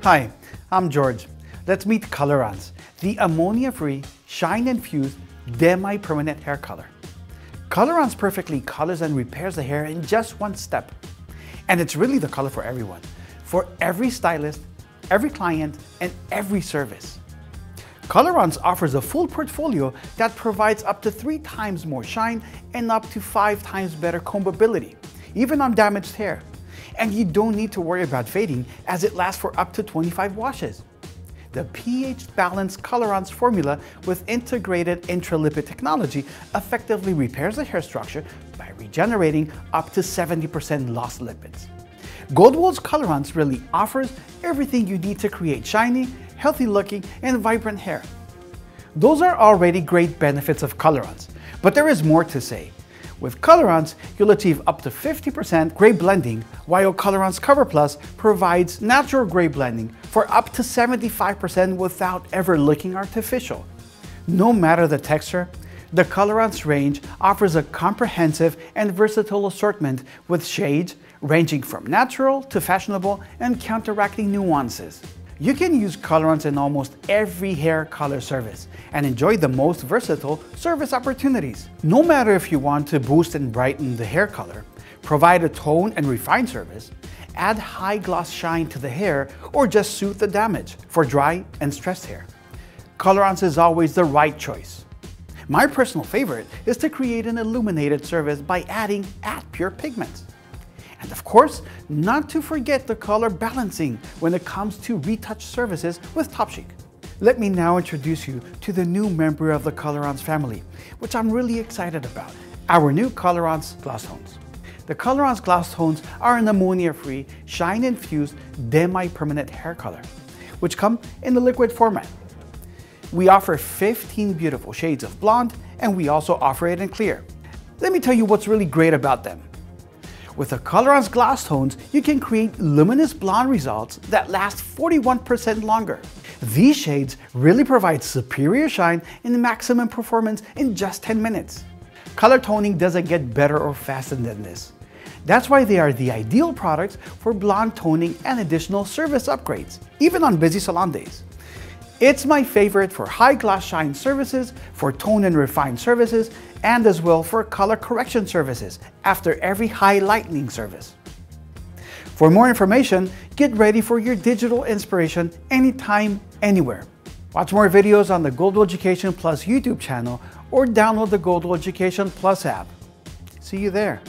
Hi, I'm George. Let's meet Colorance, the ammonia-free, shine-infused, Demi-Permanent hair color. Colorance perfectly colors and repairs the hair in just one step. And it's really the color for everyone, for every stylist, every client, and every service. Colorance offers a full portfolio that provides up to 3 times more shine and up to 5 times better combability, even on damaged hair. And you don't need to worry about fading as it lasts for up to 25 washes. The pH-balanced Colorance formula with integrated IntraLipid Technology effectively repairs the hair structure by regenerating up to 70% lost lipids. Goldwell's Colorance really offers everything you need to create shiny, healthy-looking, and vibrant hair. Those are already great benefits of Colorance, but there is more to say. With Colorance, you'll achieve up to 50% gray blending, while Colorance Cover Plus provides natural gray blending for up to 75% without ever looking artificial. No matter the texture, the Colorance range offers a comprehensive and versatile assortment with shades ranging from natural to fashionable and counteracting nuances. You can use Colorance in almost every hair color service and enjoy the most versatile service opportunities. No matter if you want to boost and brighten the hair color, provide a tone and refine service, add high gloss shine to the hair, or just soothe the damage for dry and stressed hair, Colorance is always the right choice. My personal favorite is to create an illuminated service by adding pure pigments. And of course, not to forget the color balancing when it comes to retouch services with Top Chic. Let me now introduce you to the new member of the Colorance family, which I'm really excited about, our new Colorance Gloss Tones. The Colorance Gloss Tones are an ammonia-free, shine-infused, Demi-Permanent hair color, which come in the liquid format. We offer 15 beautiful shades of blonde, and we also offer it in clear. Let me tell you what's really great about them. With the Colorance Gloss Tones, you can create luminous blonde results that last 41% longer. These shades really provide superior shine and maximum performance in just 10 minutes. Color toning doesn't get better or faster than this. That's why they are the ideal products for blonde toning and additional service upgrades, even on busy salon days. It's my favorite for high gloss shine services, for tone and refine services, and as well for color correction services after every high lightening service. For more information, get ready for your digital inspiration anytime, anywhere. Watch more videos on the Goldwell Education Plus YouTube channel or download the Goldwell Education Plus app. See you there.